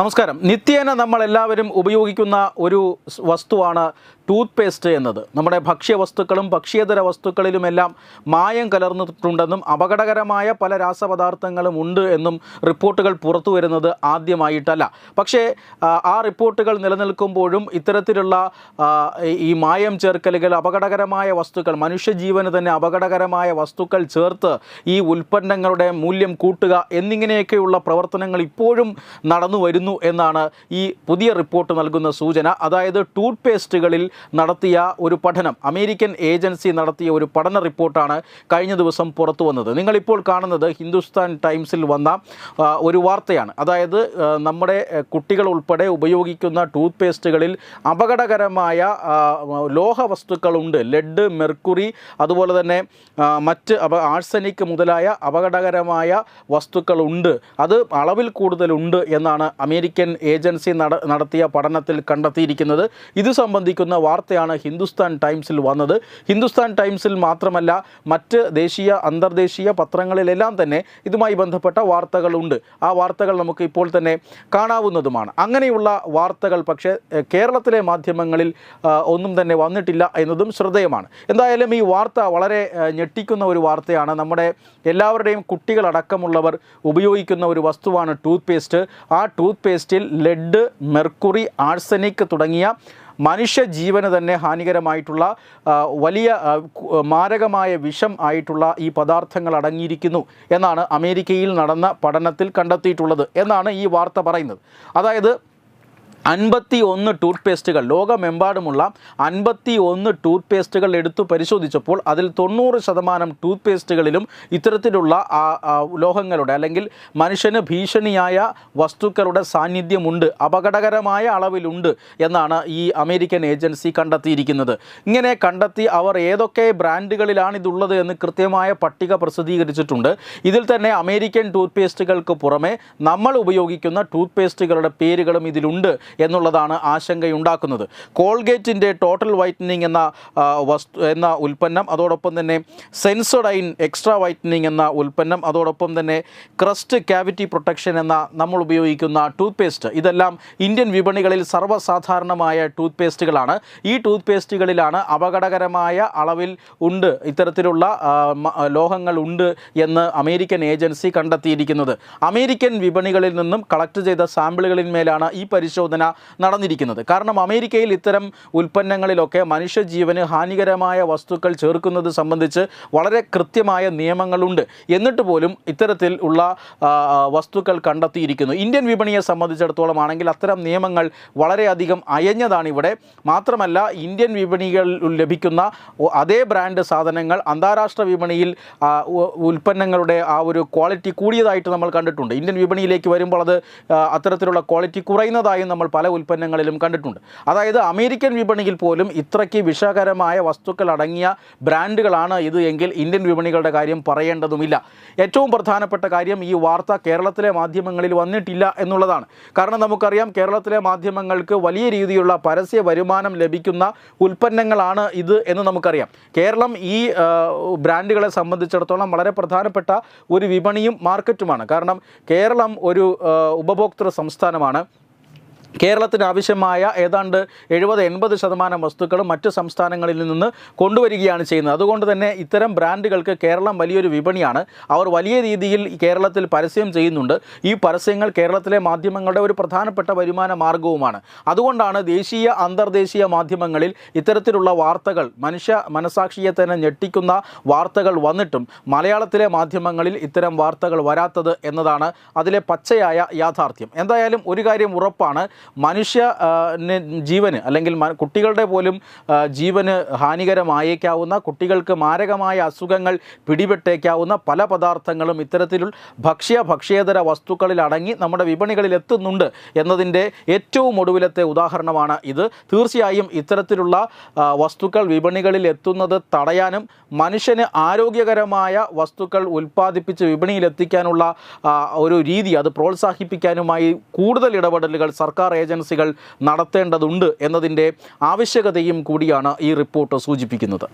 നമസ്കാരം. നിത്യേന നമ്മളെല്ലാവരും ഉപയോഗിക്കുന്ന ഒരു വസ്തുവാണ് ടൂത്ത് പേസ്റ്റ് എന്നത്. നമ്മുടെ ഭക്ഷ്യവസ്തുക്കളും ഭക്ഷ്യേതര വസ്തുക്കളിലുമെല്ലാം മായം കലർന്നിട്ടുണ്ടെന്നും അപകടകരമായ പല രാസപദാർത്ഥങ്ങളും ഉണ്ട് എന്നും റിപ്പോർട്ടുകൾ പുറത്തു വരുന്നത് ആദ്യമായിട്ടല്ല. പക്ഷേ ആ റിപ്പോർട്ടുകൾ നിലനിൽക്കുമ്പോഴും ഇത്തരത്തിലുള്ള ഈ മായം ചേർക്കലുകൾ, അപകടകരമായ വസ്തുക്കൾ, മനുഷ്യജീവന് തന്നെ അപകടകരമായ വസ്തുക്കൾ ചേർത്ത് ഈ ഉൽപ്പന്നങ്ങളുടെ മൂല്യം കൂട്ടുക എന്നിങ്ങനെയൊക്കെയുള്ള പ്രവർത്തനങ്ങൾ ഇപ്പോഴും നടന്നു വരുന്നു എന്നാണ് ഈ പുതിയ റിപ്പോർട്ട് നൽകുന്ന സൂചന. അതായത് ടൂത്ത് പേസ്റ്റുകളിൽ നടത്തിയ ഒരു പഠനം, അമേരിക്കൻ ഏജൻസി നടത്തിയ ഒരു പഠന റിപ്പോർട്ടാണ് കഴിഞ്ഞ ദിവസം പുറത്തു വന്നത്. നിങ്ങളിപ്പോൾ കാണുന്നത് ഹിന്ദുസ്ഥാൻ ടൈംസിൽ വന്ന ഒരു വാർത്തയാണ്. അതായത് നമ്മുടെ കുട്ടികൾ ഉൾപ്പെടെ ഉപയോഗിക്കുന്ന ടൂത്ത് പേസ്റ്റുകളിൽ അപകടകരമായ ലോഹവസ്തുക്കളുണ്ട്. ലെഡ്, മെർക്കുറി, അതുപോലെ തന്നെ മറ്റ് ആഴ്സനിക് മുതലായ അപകടകരമായ വസ്തുക്കളുണ്ട്. അത് അളവിൽ കൂടുതലുണ്ട് എന്നാണ് അമേരിക്കൻ ഏജൻസി നടത്തിയ പഠനത്തിൽ കണ്ടെത്തിയിരിക്കുന്നത്. ഇത് സംബന്ധിക്കുന്ന വാർത്തയാണ് ഹിന്ദുസ്ഥാൻ ടൈംസിൽ വന്നത്. ഹിന്ദുസ്ഥാൻ ടൈംസിൽ മാത്രമല്ല, മറ്റ് ദേശീയ അന്തർദേശീയ പത്രങ്ങളിലെല്ലാം തന്നെ ഇതുമായി ബന്ധപ്പെട്ട വാർത്തകളുണ്ട്. ആ വാർത്തകൾ നമുക്ക് ഇപ്പോൾ തന്നെ കാണാവുന്നതുമാണ്. അങ്ങനെയുള്ള വാർത്തകൾ പക്ഷേ കേരളത്തിലെ മാധ്യമങ്ങളിൽ ഒന്നും തന്നെ വന്നിട്ടില്ല എന്നതും ശ്രദ്ധേയമാണ്. എന്തായാലും ഈ വാർത്ത വളരെ ഞെട്ടിക്കുന്ന ഒരു വാർത്തയാണ്. നമ്മുടെ എല്ലാവരുടെയും കുട്ടികളടക്കമുള്ളവർ ഉപയോഗിക്കുന്ന ഒരു വസ്തുവാണ് ടൂത്ത് പേസ്റ്റ്. ആ ടൂത്ത് പേസ്റ്റിൽ ലെഡ്, മെർക്കുറി, ആഴ്സനിക് തുടങ്ങിയ മനുഷ്യജീവന് തന്നെ ഹാനികരമായിട്ടുള്ള വലിയ മാരകമായ വിഷം ആയിട്ടുള്ള ഈ പദാർത്ഥങ്ങൾ അടങ്ങിയിരിക്കുന്നു എന്നാണ് അമേരിക്കയിൽ നടന്ന പഠനത്തിൽ കണ്ടെത്തിയിട്ടുള്ളത് എന്നാണ് ഈ വാർത്ത പറയുന്നത്. അതായത് 51 ടൂത്ത് പേസ്റ്റുകൾ, ലോകമെമ്പാടുമുള്ള 51 ടൂത്ത് പേസ്റ്റുകൾ എടുത്തു പരിശോധിച്ചപ്പോൾ അതിൽ 90% ടൂത്ത് പേസ്റ്റുകളിലും ഇത്തരത്തിലുള്ള ലോഹങ്ങളുടെ അല്ലെങ്കിൽ മനുഷ്യന് ഭീഷണിയായ വസ്തുക്കളുടെ സാന്നിധ്യമുണ്ട്, അപകടകരമായ അളവിലുണ്ട് എന്നാണ് ഈ അമേരിക്കൻ ഏജൻസി കണ്ടെത്തിയിരിക്കുന്നത്. ഇങ്ങനെ കണ്ടെത്തി അവർ ഏതൊക്കെ ബ്രാൻഡുകളിലാണ് ഇതുള്ളത് എന്ന് കൃത്യമായ പട്ടിക പ്രസിദ്ധീകരിച്ചിട്ടുണ്ട്. ഇതിൽ തന്നെ അമേരിക്കൻ ടൂത്ത് പേസ്റ്റുകൾക്ക് പുറമെ നമ്മൾ ഉപയോഗിക്കുന്ന ടൂത്ത് പേസ്റ്റുകളുടെ പേരുകളും ഇതിലുണ്ട് എന്നുള്ളതാണ് ആശങ്കയുണ്ടാക്കുന്നത്. കോൾഗേറ്റിൻ്റെ ടോട്ടൽ വൈറ്റനിങ് എന്ന ഉൽപ്പന്നം, അതോടൊപ്പം തന്നെ സെൻസോഡൈൻ എക്സ്ട്രാ വൈറ്റനിങ് എന്ന ഉൽപ്പന്നം, അതോടൊപ്പം തന്നെ ക്രസ്റ്റ് ക്യാവിറ്റി പ്രൊട്ടക്ഷൻ എന്ന നമ്മൾ ഉപയോഗിക്കുന്ന ടൂത്ത് പേസ്റ്റ്, ഇതെല്ലാം ഇന്ത്യൻ വിപണികളിൽ സർവ്വസാധാരണമായ ടൂത്ത് പേസ്റ്റുകളാണ്. ഈ ടൂത്ത് പേസ്റ്റുകളിലാണ് അപകടകരമായ അളവിൽ ഉണ്ട്, ഇത്തരത്തിലുള്ള ലോഹങ്ങൾ ഉണ്ട് എന്ന് അമേരിക്കൻ ഏജൻസി കണ്ടെത്തിയിരിക്കുന്നത്. അമേരിക്കൻ വിപണികളിൽ നിന്നും കളക്ട് ചെയ്ത സാമ്പിളുകളിന്മേലാണ് ഈ പരിശോധന നടന്നിരിക്കുന്നത്. കാരണം അമേരിക്കയിൽ ഇത്തരം ഉൽപ്പന്നങ്ങളിലൊക്കെ മനുഷ്യജീവന് ഹാനികരമായ വസ്തുക്കൾ ചേർക്കുന്നത് സംബന്ധിച്ച് വളരെ കൃത്യമായ നിയമങ്ങളുണ്ട്. എന്നിട്ട് പോലും ഇത്തരത്തിൽ ഉള്ള വസ്തുക്കൾ കണ്ടെത്തിയിരിക്കുന്നു. ഇന്ത്യൻ വിപണിയെ സംബന്ധിച്ചിടത്തോളം ആണെങ്കിൽ അത്തരം നിയമങ്ങൾ വളരെയധികം അയഞ്ഞതാണ് ഇവിടെ. മാത്രമല്ല, ഇന്ത്യൻ വിപണികളിൽ ലഭിക്കുന്ന അതേ ബ്രാൻഡ് സാധനങ്ങൾ അന്താരാഷ്ട്ര വിപണിയിൽ ഉൽപ്പന്നങ്ങളുടെ ആ ഒരു ക്വാളിറ്റി കൂടിയതായിട്ട് നമ്മൾ കണ്ടിട്ടുണ്ട്. ഇന്ത്യൻ വിപണിയിലേക്ക് വരുമ്പോൾ അത് അത്തരത്തിലുള്ള ക്വാളിറ്റി കുറയുന്നതായും നമ്മൾ പല ഉൽപ്പന്നങ്ങളിലും കണ്ടിട്ടുണ്ട്. അതായത് അമേരിക്കൻ വിപണിയിൽ പോലും ഇത്രയ്ക്ക് വിഷകരമായ വസ്തുക്കൾ അടങ്ങിയ ബ്രാൻഡുകളാണ് ഇത് എങ്കിൽ ഇന്ത്യൻ വിപണികളുടെ കാര്യം പറയേണ്ടതുമില്ല. ഏറ്റവും പ്രധാനപ്പെട്ട കാര്യം, ഈ വാർത്ത കേരളത്തിലെ മാധ്യമങ്ങളിൽ വന്നിട്ടില്ല എന്നുള്ളതാണ്. കാരണം നമുക്കറിയാം, കേരളത്തിലെ മാധ്യമങ്ങൾക്ക് വലിയ രീതിയിലുള്ള പരസ്യ വരുമാനം ലഭിക്കുന്ന ഉൽപ്പന്നങ്ങളാണ് ഇത് എന്ന് നമുക്കറിയാം. കേരളം ഈ ബ്രാൻഡുകളെ സംബന്ധിച്ചിടത്തോളം വളരെ പ്രധാനപ്പെട്ട ഒരു വിപണിയും മാർക്കറ്റുമാണ്. കാരണം കേരളം ഒരു ഉപഭോക്തൃ സംസ്ഥാനമാണ്. കേരളത്തിന് ആവശ്യമായ ഏതാണ്ട് 70-80% വസ്തുക്കളും മറ്റ് സംസ്ഥാനങ്ങളിൽ നിന്ന് കൊണ്ടുവരികയാണ് ചെയ്യുന്നത്. അതുകൊണ്ട് തന്നെ ഇത്തരം ബ്രാൻഡുകൾക്ക് കേരളം വലിയൊരു വിപണിയാണ്. അവർ വലിയ രീതിയിൽ കേരളത്തിൽ പരസ്യം ചെയ്യുന്നുണ്ട്. ഈ പരസ്യങ്ങൾ കേരളത്തിലെ മാധ്യമങ്ങളുടെ ഒരു പ്രധാനപ്പെട്ട വരുമാന മാർഗവുമാണ്. അതുകൊണ്ടാണ് ദേശീയ അന്തർദേശീയ മാധ്യമങ്ങളിൽ ഇത്തരത്തിലുള്ള വാർത്തകൾ, മനുഷ്യ മനസാക്ഷിയെ തന്നെ ഞെട്ടിക്കുന്ന വാർത്തകൾ വന്നിട്ടും മലയാളത്തിലെ മാധ്യമങ്ങളിൽ ഇത്തരം വാർത്തകൾ വരാത്തത് എന്നതാണ് അതിലെ പച്ചയായ യാഥാർത്ഥ്യം. എന്തായാലും ഒരു കാര്യം ഉറപ്പാണ്, മനുഷ്യ ജീവന് അല്ലെങ്കിൽ കുട്ടികളുടെ പോലും ജീവന് ഹാനികരമായേക്കാവുന്ന, കുട്ടികൾക്ക് മാരകമായ അസുഖങ്ങൾ പിടിപെട്ടേക്കാവുന്ന പല പദാർത്ഥങ്ങളും ഇത്തരത്തിലുള്ള ഭക്ഷ്യേതര വസ്തുക്കളിൽ അടങ്ങി നമ്മുടെ വിപണികളിൽ എത്തുന്നുണ്ട് എന്നതിൻ്റെ ഏറ്റവും ഒടുവിലത്തെ ഉദാഹരണമാണ് ഇത്. തീർച്ചയായും ഇത്തരത്തിലുള്ള വസ്തുക്കൾ വിപണികളിൽ എത്തുന്നത് തടയാനും മനുഷ്യന് ആരോഗ്യകരമായ വസ്തുക്കൾ ഉൽപ്പാദിപ്പിച്ച് വിപണിയിലെത്തിക്കാനുള്ള ഒരു രീതി അത് പ്രോത്സാഹിപ്പിക്കാനുമായി കൂടുതൽ ഇടപെടലുകൾ സർക്കാർ ഏജൻസികൾ നടത്തേണ്ടതുണ്ട് എന്നതിൻ്റെ ആവശ്യകതയും കൂടിയാണ് ഈ റിപ്പോർട്ട് സൂചിപ്പിക്കുന്നത്.